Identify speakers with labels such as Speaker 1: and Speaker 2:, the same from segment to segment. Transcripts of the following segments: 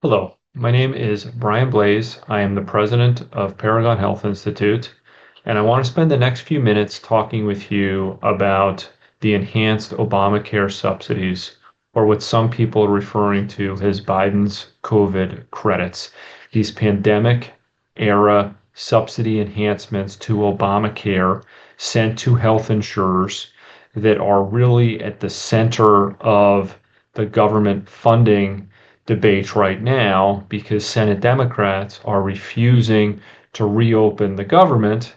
Speaker 1: Hello, my name is Brian Blase. I am the president of Paragon Health Institute, and I want to spend the next few minutes talking with you about the enhanced Obamacare subsidies, or what some people are referring to as Biden's COVID credits. These pandemic era subsidy enhancements to Obamacare sent to health insurers that are really at the center of the government funding debate right now because Senate Democrats are refusing to reopen the government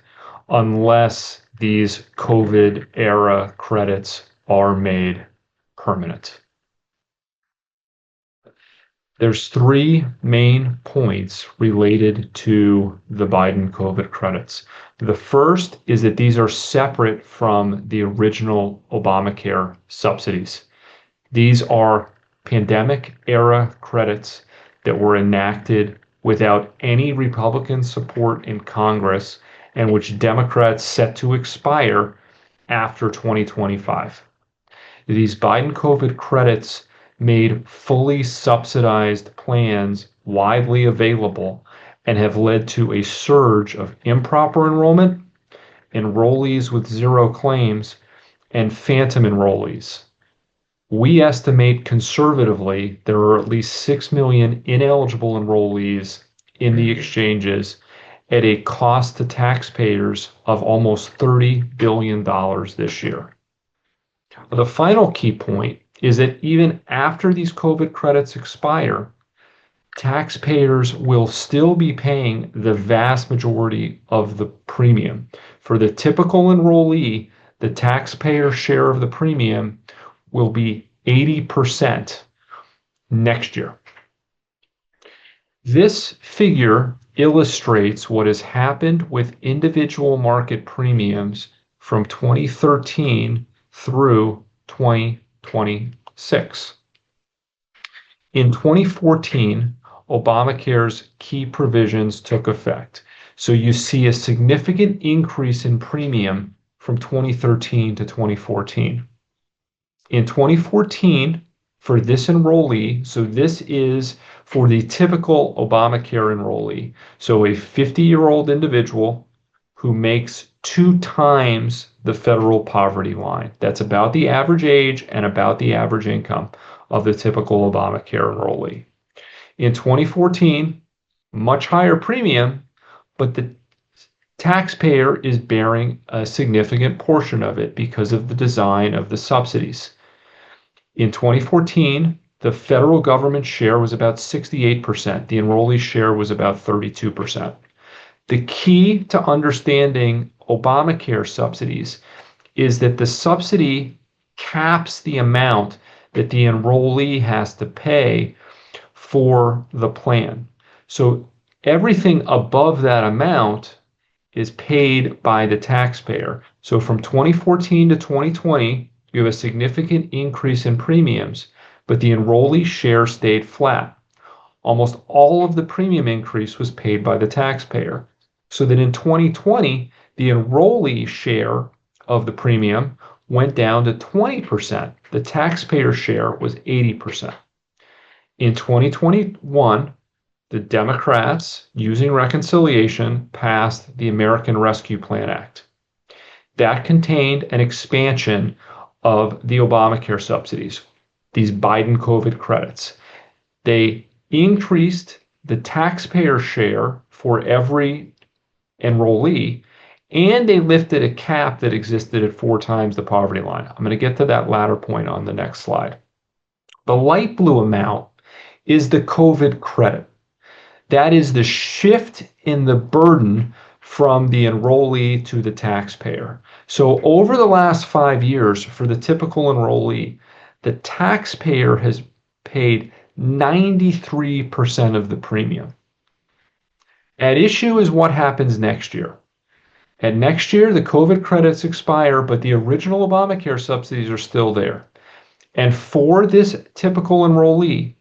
Speaker 1: unless these COVID era credits are made permanent. There's three main points related to the Biden COVID credits. The first is that these are separate from the original Obamacare subsidies. These are pandemic era credits that were enacted without any Republican support in Congress and which Democrats set to expire after 2025. These Biden COVID credits made fully subsidized plans widely available and have led to a surge of improper enrollment, enrollees with zero claims, and phantom enrollees. We estimate conservatively there are at least 6 million ineligible enrollees in the exchanges at a cost to taxpayers of almost $30 billion this year. The final key point is that even after these COVID credits expire, taxpayers will still be paying the vast majority of the premium. For the typical enrollee, the taxpayer share of the premium will be 80% next year. This figure illustrates what has happened with individual market premiums from 2013 through 2026. In 2014, Obamacare's key provisions took effect. So you see a significant increase in premium from 2013 to 2014. In 2014, for this enrollee, so this is for the typical Obamacare enrollee, so a 50-year-old individual who makes 2 times the federal poverty line. That's about the average age and about the average income of the typical Obamacare enrollee. In 2014, much higher premium, but the taxpayer is bearing a significant portion of it because of the design of the subsidies. In 2014, the federal government share was about 68%. The enrollee share was about 32%. The key to understanding Obamacare subsidies is that the subsidy caps the amount that the enrollee has to pay for the plan. So everything above that amount is paid by the taxpayer. So from 2014 to 2020, you have a significant increase in premiums, but the enrollee share stayed flat. Almost all of the premium increase was paid by the taxpayer. So that in 2020, the enrollee share of the premium went down to 20%. The taxpayer share was 80%. In 2021, the Democrats, using reconciliation, passed the American Rescue Plan Act. That contained an expansion of the Obamacare subsidies, these Biden COVID credits. They increased the taxpayer share for every enrollee, and they lifted a cap that existed at 4 times the poverty line. I'm going to get to that latter point on the next slide. The light blue amount is the COVID credit. That is the shift in the burden from the enrollee to the taxpayer. So over the last 5 years, for the typical enrollee, the taxpayer has paid 93% of the premium. At issue is what happens next year. And next year, the COVID credits expire, but the original Obamacare subsidies are still there. And for this typical enrollee,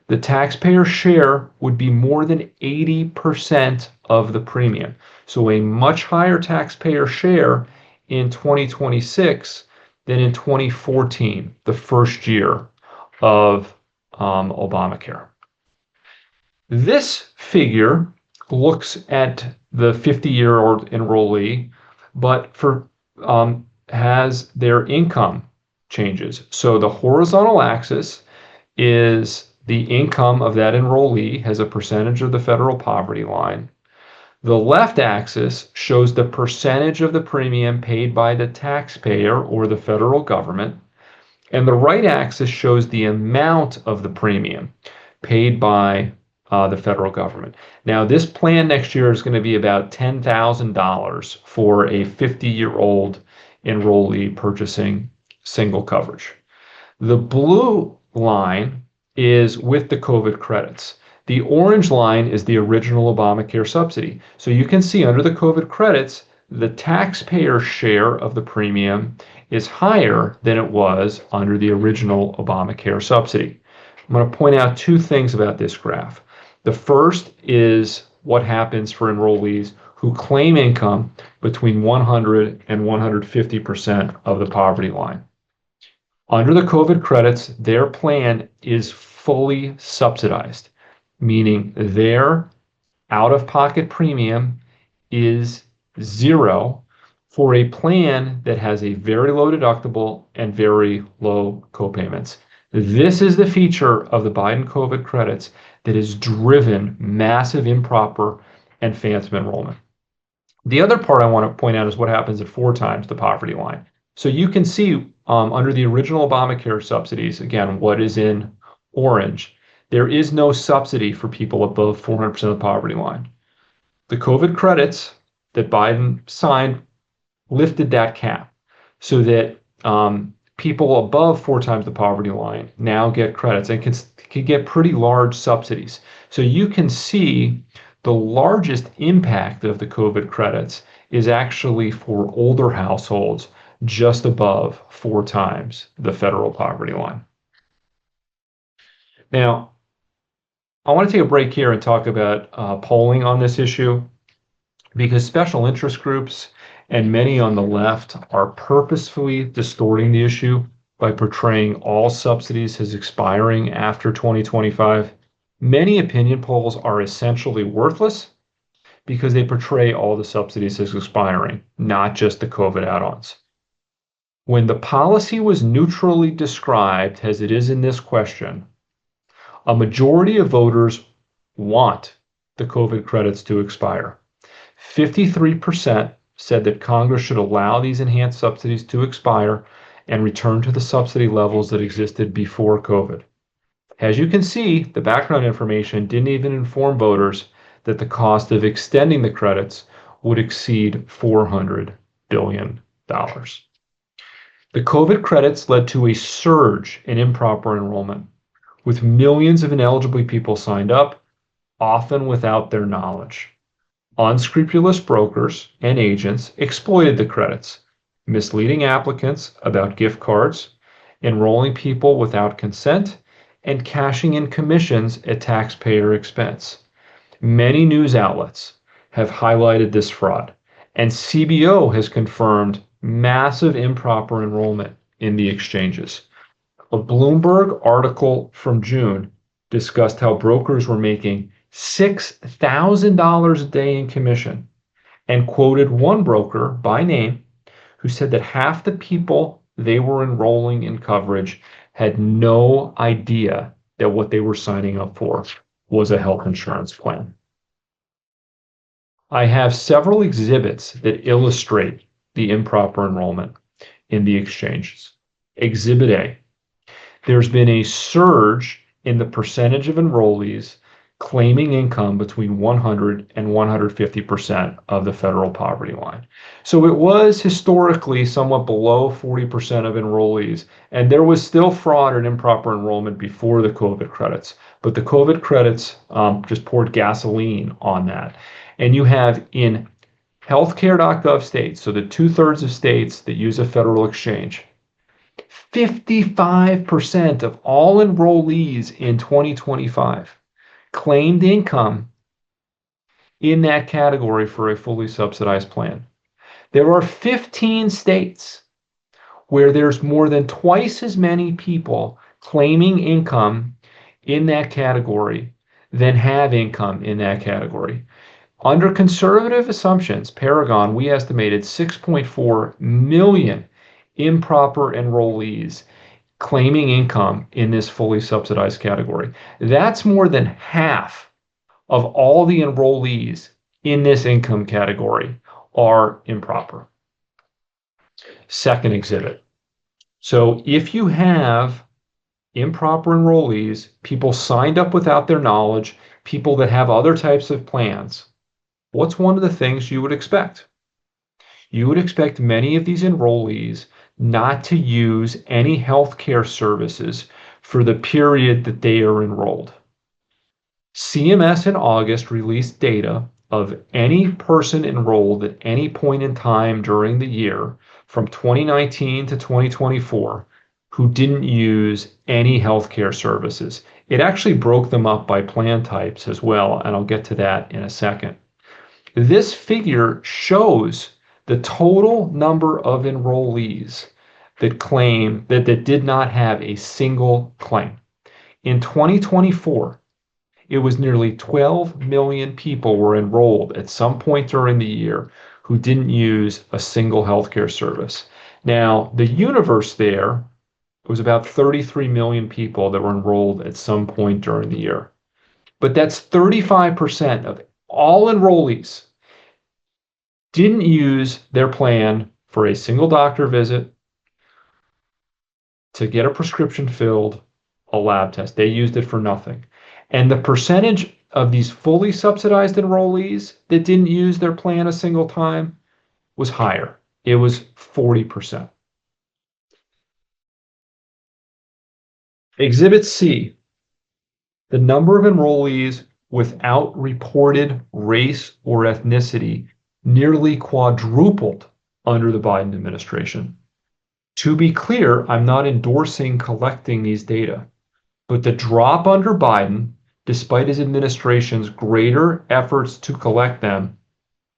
Speaker 1: the taxpayer share would be more than 80% of the premium. So a much higher taxpayer share in 2026 than in 2014, the first year of Obamacare. This figure looks at the 50-year-old enrollee, but has their income changes. So the horizontal axis is the income of that enrollee as a percentage of the federal poverty line. The left axis shows the percentage of the premium paid by the taxpayer or the federal government. And the right axis shows the amount of the premium paid by the federal government. Now, this plan next year is going to be about $10,000 for a 50-year-old enrollee purchasing single coverage. The blue line is with the COVID credits. The orange line is the original Obamacare subsidy. So you can see under the COVID credits, the taxpayer share of the premium is higher than it was under the original Obamacare subsidy. I'm going to point out two things about this graph. The first is what happens for enrollees who claim income between 100 and 150% of the poverty line. Under the COVID credits, their plan is fully subsidized, meaning their out-of-pocket premium is zero for a plan that has a very low deductible and very low copayments. This is the feature of the Biden COVID credits that has driven massive improper and phantom enrollment. The other part I want to point out is what happens at 4 times the poverty line. So you can see under the original Obamacare subsidies, again, what is in orange, there is no subsidy for people above 400% of the poverty line. The COVID credits that Biden signed lifted that cap so that people above 4 times the poverty line now get credits and can get pretty large subsidies. So you can see the largest impact of the COVID credits is actually for older households just above 4 times the federal poverty line. Now, I want to take a break here and talk about polling on this issue, because special interest groups and many on the left are purposefully distorting the issue by portraying all subsidies as expiring after 2025. Many opinion polls are essentially worthless because they portray all the subsidies as expiring, not just the COVID add-ons. When the policy was neutrally described as it is in this question, a majority of voters want the COVID credits to expire. 53% said that Congress should allow these enhanced subsidies to expire and return to the subsidy levels that existed before COVID. As you can see, the background information didn't even inform voters that the cost of extending the credits would exceed $400 billion. The COVID credits led to a surge in improper enrollment, with millions of ineligible people signed up, often without their knowledge. Unscrupulous brokers and agents exploited the credits, misleading applicants about gift cards, enrolling people without consent, and cashing in commissions at taxpayer expense. Many news outlets have highlighted this fraud, and CBO has confirmed massive improper enrollment in the exchanges. A Bloomberg article from June discussed how brokers were making $6,000 a day in commission, and quoted one broker by name who said that half the people they were enrolling in coverage had no idea that what they were signing up for was a health insurance plan. I have several exhibits that illustrate the improper enrollment in the exchanges. Exhibit A. There's been a surge in the percentage of enrollees claiming income between 100 and 150% of the federal poverty line. So it was historically somewhat below 40% of enrollees, and there was still fraud and improper enrollment before the COVID credits. But the COVID credits just poured gasoline on that. And you have in healthcare.gov states, so the 2/3 of states that use a federal exchange, 55% of all enrollees in 2025 claimed income in that category for a fully subsidized plan. There are 15 states where there's more than twice as many people claiming income in that category than have income in that category. Under conservative assumptions, Paragon, we estimated 6.4 million improper enrollees claiming income in this fully subsidized category. That's more than half of all the enrollees in this income category are improper. Second exhibit. So if you have improper enrollees, people signed up without their knowledge, people that have other types of plans, what's one of the things you would expect? You would expect many of these enrollees not to use any healthcare services for the period that they are enrolled. CMS in August released data of any person enrolled at any point in time during the year from 2019 to 2024 who didn't use any healthcare services. It actually broke them up by plan types as well, and I'll get to that in a second. This figure shows the total number of enrollees that did not have a single claim. In 2024, it was nearly 12 million people were enrolled at some point during the year who didn't use a single healthcare service. Now, the universe there was about 33 million people that were enrolled at some point during the year. But that's 35% of all enrollees didn't use their plan for a single doctor visit, to get a prescription filled, a lab test. They used it for nothing. And the percentage of these fully subsidized enrollees that didn't use their plan a single time was higher. It was 40%. Exhibit C, the number of enrollees without reported race or ethnicity nearly quadrupled under the Biden administration. To be clear, I'm not endorsing collecting these data, but the drop under Biden, despite his administration's greater efforts to collect them,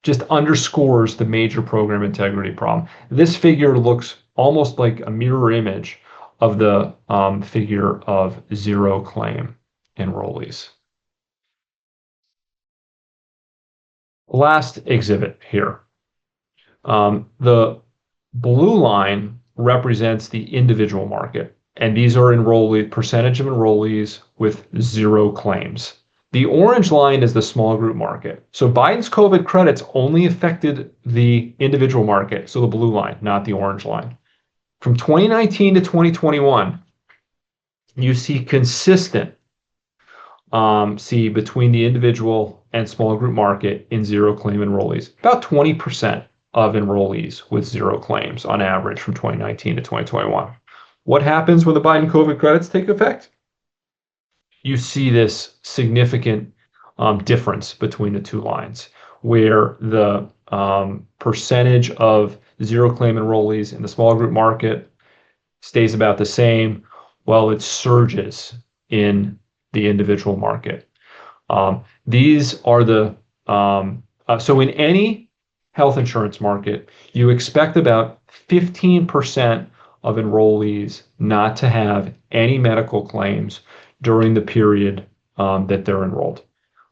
Speaker 1: just underscores the major program integrity problem. This figure looks almost like a mirror image of the figure of zero claim enrollees. Last exhibit here. The blue line represents the individual market, and these are percentage of enrollees with zero claims. The orange line is the small group market. So Biden's COVID credits only affected the individual market, so the blue line, not the orange line. From 2019 to 2021, you see consistent between the individual and small group market in zero claim enrollees. About 20% of enrollees with zero claims on average from 2019 to 2021. What happens when the Biden COVID credits take effect? You see this significant difference between the two lines, where the percentage of zero claim enrollees in the small group market stays about the same, while it surges in the individual market. These are the so in any health insurance market, you expect about 15% of enrollees not to have any medical claims during the period that they're enrolled.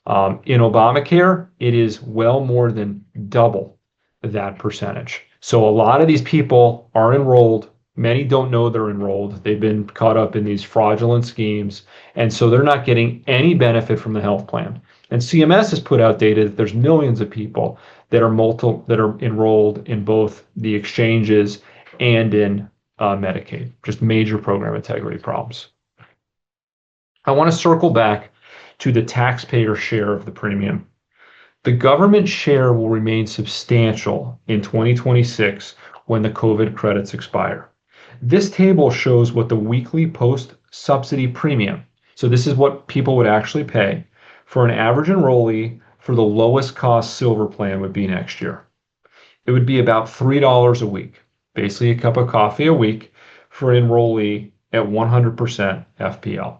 Speaker 1: In Obamacare, it is well more than double that percentage. So a lot of these people are enrolled. Many don't know they're enrolled. They've been caught up in these fraudulent schemes, and so they're not getting any benefit from the health plan. And CMS has put out data that there's millions of people that are enrolled in both the exchanges and in Medicaid. Just major program integrity problems. I want to circle back to the taxpayer share of the premium. The government share will remain substantial in 2026 when the COVID credits expire. This table shows what the weekly post-subsidy premium, so this is what people would actually pay for an average enrollee for the lowest cost silver plan would be next year. It would be about $3 a week, basically a cup of coffee a week for an enrollee at 100% FPL.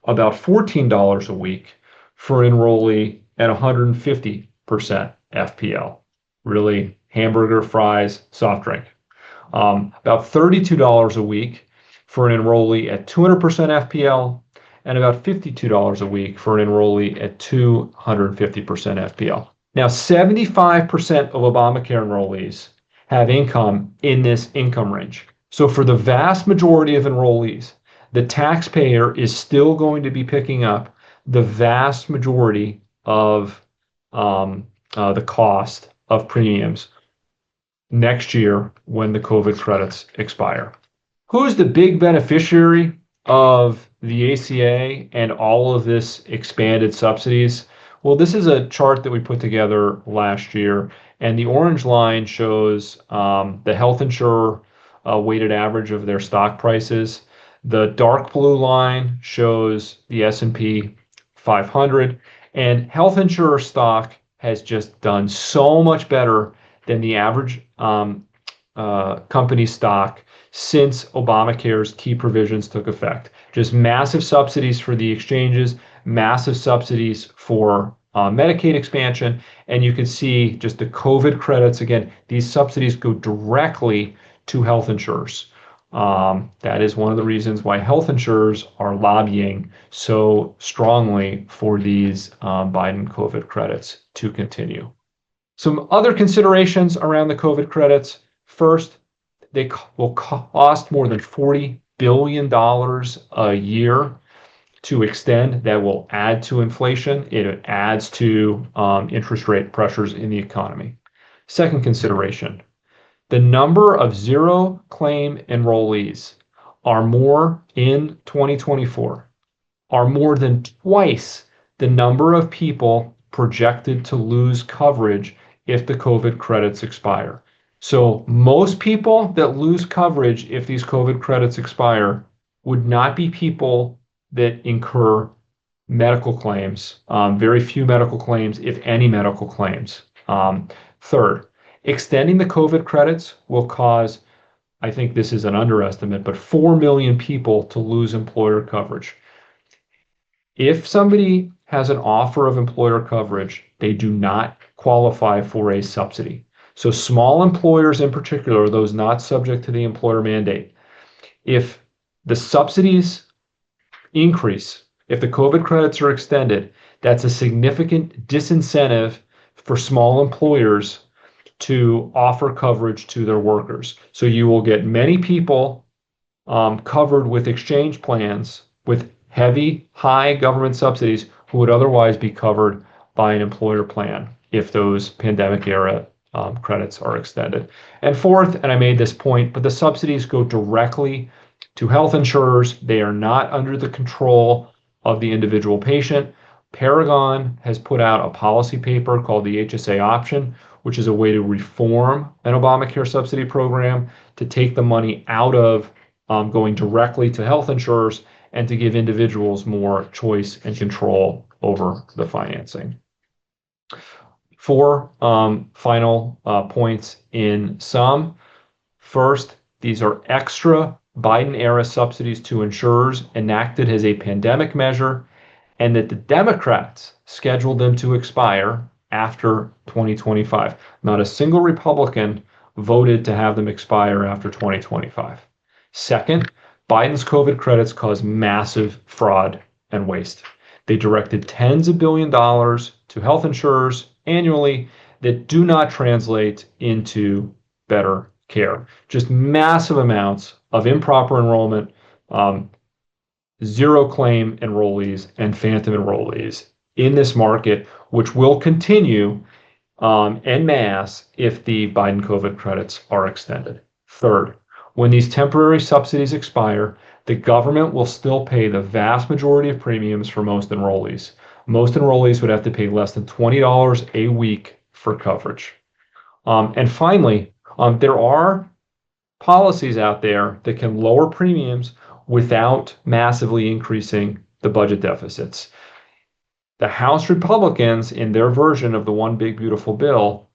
Speaker 1: About $14 a week for an enrollee at 150% FPL. Really, hamburger, fries, soft drink. About $32 a week for an enrollee at 200% FPL, and about $52 a week for an enrollee at 250% FPL. Now, 75% of Obamacare enrollees have income in this income range. So for the vast majority of enrollees, the taxpayer is still going to be picking up the vast majority of the cost of premiums next year when the COVID credits expire. Who's the big beneficiary of the ACA and all of this expanded subsidies? Well, this is a chart that we put together last year, and the orange line shows the health insurer weighted average of their stock prices. The dark blue line shows the S&P 500, and health insurer stock has just done so much better than the average company stock since Obamacare's key provisions took effect. Just massive subsidies for the exchanges, massive subsidies for Medicaid expansion, and you can see just the COVID credits. Again, these subsidies go directly to health insurers. That is one of the reasons why health insurers are lobbying so strongly for these Biden COVID credits to continue. Some other considerations around the COVID credits. First, they will cost more than $40 billion a year to extend. That will add to inflation. It adds to interest rate pressures in the economy. Second consideration, the number of zero claim enrollees are more in 2024, are more than twice the number of people projected to lose coverage if the COVID credits expire. So most people that lose coverage if these COVID credits expire would not be people that incur medical claims, very few medical claims, if any medical claims. Third, extending the COVID credits will cause, I think this is an underestimate, but 4 million people to lose employer coverage. If somebody has an offer of employer coverage, they do not qualify for a subsidy. So small employers in particular, those not subject to the employer mandate, if the subsidies increase, if the COVID credits are extended, that's a significant disincentive for small employers to offer coverage to their workers. So you will get many people covered with exchange plans with heavy, high government subsidies who would otherwise be covered by an employer plan if those pandemic era credits are extended. And fourth, and I made this point, but the subsidies go directly to health insurers. They are not under the control of the individual patient. Paragon has put out a policy paper called the HSA option, which is a way to reform an Obamacare subsidy program to take the money out of going directly to health insurers and to give individuals more choice and control over the financing. Four final points in sum. First, these are extra Biden-era subsidies to insurers enacted as a pandemic measure, and that the Democrats scheduled them to expire after 2025. Not a single Republican voted to have them expire after 2025. Second, Biden's COVID credits caused massive fraud and waste. They directed tens of billions of dollars to health insurers annually that do not translate into better care. Just massive amounts of improper enrollment, zero claim enrollees, and phantom enrollees in this market, which will continue en masse if the Biden COVID credits are extended. Third, when these temporary subsidies expire, the government will still pay the vast majority of premiums for most enrollees. Most enrollees would have to pay less than $20 a week for coverage. And finally, there are policies out there that can lower premiums without massively increasing the budget deficits. The House Republicans, in their version of the One Big Beautiful Bill,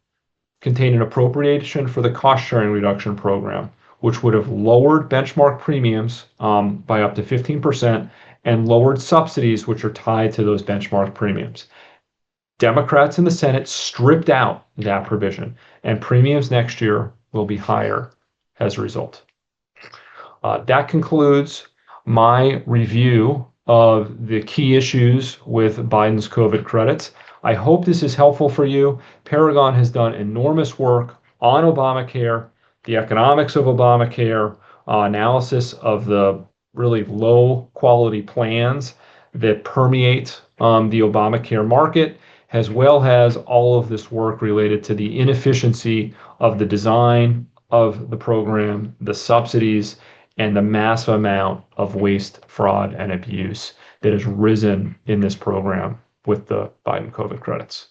Speaker 1: contain an appropriation for the cost-sharing reduction program, which would have lowered benchmark premiums by up to 15% and lowered subsidies which are tied to those benchmark premiums. Democrats in the Senate stripped out that provision, and premiums next year will be higher as a result. That concludes my review of the key issues with Biden's COVID credits. I hope this is helpful for you. Paragon has done enormous work on Obamacare, the economics of Obamacare, analysis of the really low quality plans that permeate the Obamacare market, as well as all of this work related to the inefficiency of the design of the program, the subsidies, and the massive amount of waste, fraud, and abuse that has risen in this program with the Biden COVID credits.